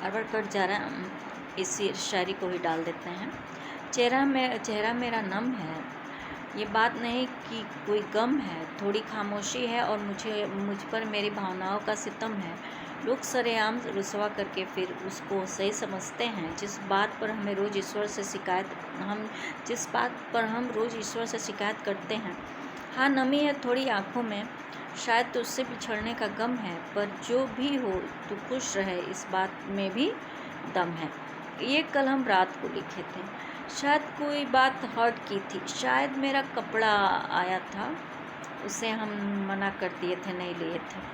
अरवर cut जा रहा है, इसी शायरी को ही डाल देते हैं। चेहरा मेरा नम है, ये बात नहीं कि कोई गम है, थोड़ी खामोशी है और मुझ पर मेरी भावनाओं का सितम है। लोग सरेआम रुसवा करके फिर उसको सही समझते हैं, जिस बात पर हम रोज़ ईश्वर से शिकायत करते हैं। हाँ, नमी है थोड़ी आँखों में, शायद तुझसे बिछड़ने का गम है, पर जो भी हो तू खुश रहे, इस बात में भी दम है। ये कल हम रात को लिखे थे, शायद कोई बात हर्ट की थी, शायद मेरा कपड़ा आया था, उसे हम मना कर दिए थे, नहीं लिए थे।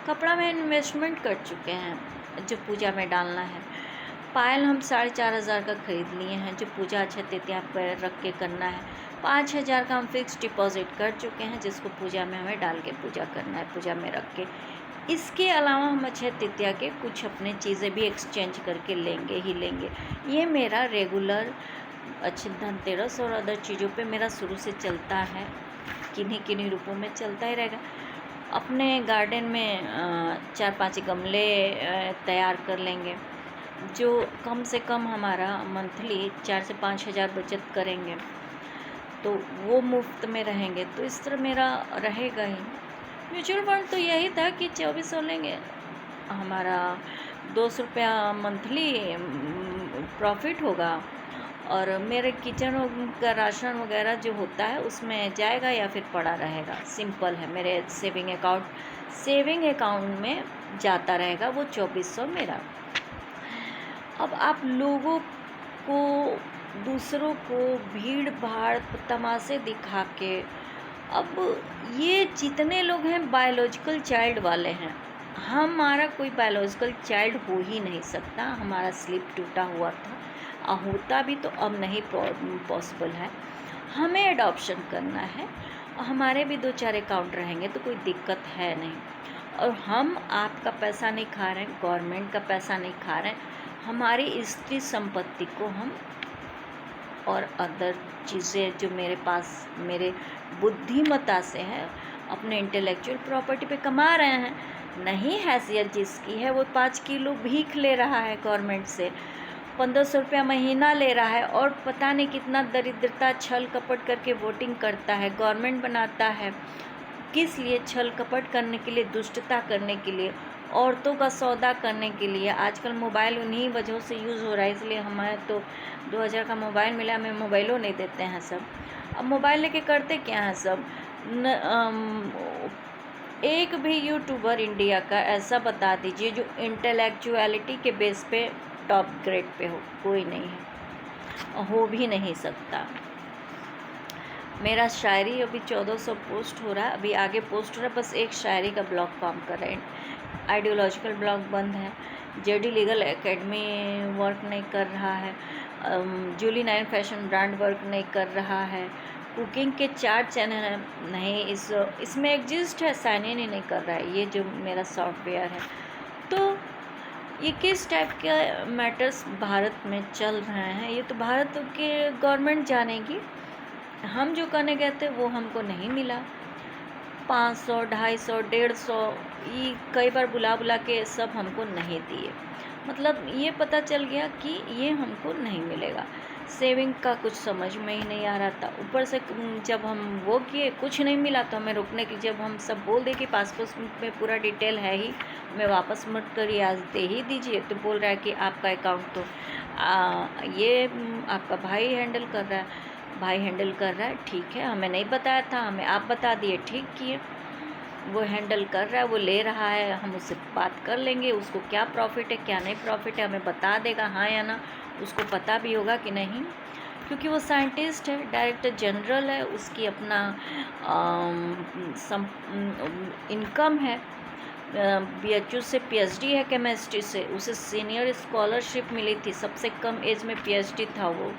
कपड़ा में इन्वेस्टमेंट कर चुके हैं जो पूजा में डालना है। पायल हम 4,500 का खरीद लिए हैं, जो पूजा अक्षय तृतीया पर रख के करना है। 5,000 का हम फिक्स डिपॉजिट कर चुके हैं, जिसको पूजा में हमें डाल के पूजा करना है, पूजा में रख के। इसके अलावा हम अक्षय तृतीया के कुछ अपने चीज़ें भी एक्सचेंज करके लेंगे ही लेंगे। ये मेरा रेगुलर अक्षय धनतेरस और अदर चीज़ों पे मेरा शुरू से चलता है, किन्हीं रूपों में चलता ही रहेगा। अपने गार्डन में 4-5 गमले तैयार कर लेंगे, जो कम से कम हमारा मंथली 4 से 5,000 बचत करेंगे, तो वो मुफ्त में रहेंगे। तो इस तरह मेरा रहेगा ही। म्यूचुअल फंड तो यही था कि 2400 लेंगे, हमारा 200 रुपया मंथली प्रॉफिट होगा, और मेरे किचन का राशन वगैरह जो होता है उसमें जाएगा या फिर पड़ा रहेगा। सिंपल है, मेरे सेविंग अकाउंट में जाता रहेगा वो 2400 मेरा। अब आप लोगों को, दूसरों को भीड़ भाड़ तमाशे दिखा के, अब ये जितने लोग हैं बायोलॉजिकल चाइल्ड वाले हैं। हमारा कोई बायोलॉजिकल चाइल्ड हो ही नहीं सकता, हमारा स्लिप टूटा हुआ था, होता भी तो अब नहीं पॉसिबल है। हमें एडॉप्शन करना है, हमारे भी 2-4 अकाउंट रहेंगे तो कोई दिक्कत है नहीं। और हम आपका पैसा नहीं खा रहे हैं, गवर्नमेंट का पैसा नहीं खा रहे हैं, हमारी स्त्री संपत्ति को हम और अदर चीज़ें जो मेरे पास मेरे बुद्धिमत्ता से है, अपने इंटेलेक्चुअल प्रॉपर्टी पे कमा रहे हैं। नहीं हैसियत जिसकी है वो 5 किलो भीख ले रहा है गवर्नमेंट से, 1500 रुपया महीना ले रहा है, और पता नहीं कितना दरिद्रता छल कपट करके वोटिंग करता है, गवर्नमेंट बनाता है। किस लिए? छल कपट करने के लिए, दुष्टता करने के लिए, औरतों का सौदा करने के लिए। आजकल मोबाइल उन्हीं वजहों से यूज़ हो रहा है, इसलिए हमें तो 2000 का मोबाइल मिला, हमें मोबाइलों नहीं देते हैं सब। अब मोबाइल लेके करते क्या हैं सब? एक भी यूट्यूबर इंडिया का ऐसा बता दीजिए जो इंटेलेक्चुअलिटी के बेस पे टॉप ग्रेड पे हो। कोई नहीं है, हो भी नहीं सकता। मेरा शायरी अभी 1400 पोस्ट हो रहा है, अभी आगे पोस्ट हो रहा है, बस एक शायरी का ब्लॉग काम कर रहे हैं। आइडियोलॉजिकल ब्लॉग बंद है, जेडी लीगल एकेडमी वर्क नहीं कर रहा है, जूली 9 फैशन ब्रांड वर्क नहीं कर रहा है, कुकिंग के 4 चैनल हैं, नहीं इसमें एग्जिस्ट है, साइन इन ही नहीं कर रहा है, ये जो मेरा सॉफ्टवेयर है। तो ये किस टाइप के मैटर्स भारत में चल रहे हैं, ये तो भारत के गवर्नमेंट जानेगी। हम जो करने गए थे वो हमको नहीं मिला। 500, 250, 150 ये कई बार बुला के सब हमको नहीं दिए। मतलब ये पता चल गया कि ये हमको नहीं मिलेगा। सेविंग का कुछ समझ में ही नहीं आ रहा था, ऊपर से जब हम वो किए कुछ नहीं मिला, तो हमें रुकने की, जब हम सब बोल दे कि पासपोर्ट में पूरा डिटेल है ही, मैं वापस मत करिए, आज दे ही दीजिए, तो बोल रहा है कि आपका अकाउंट तो ये आपका भाई हैंडल कर रहा है। भाई हैंडल कर रहा है, ठीक है, हमें नहीं बताया था, हमें आप बता दिए, ठीक किए। वो हैंडल कर रहा है, वो ले रहा है, हम उससे बात कर लेंगे, उसको क्या प्रॉफिट है क्या नहीं प्रॉफिट है हमें बता देगा, हाँ या ना। उसको पता भी होगा कि नहीं, क्योंकि वो साइंटिस्ट है, डायरेक्टर जनरल है, उसकी अपना इनकम है। BHU से PhD है केमिस्ट्री से, उसे सीनियर स्कॉलरशिप मिली थी, सबसे कम एज में PhD था वो।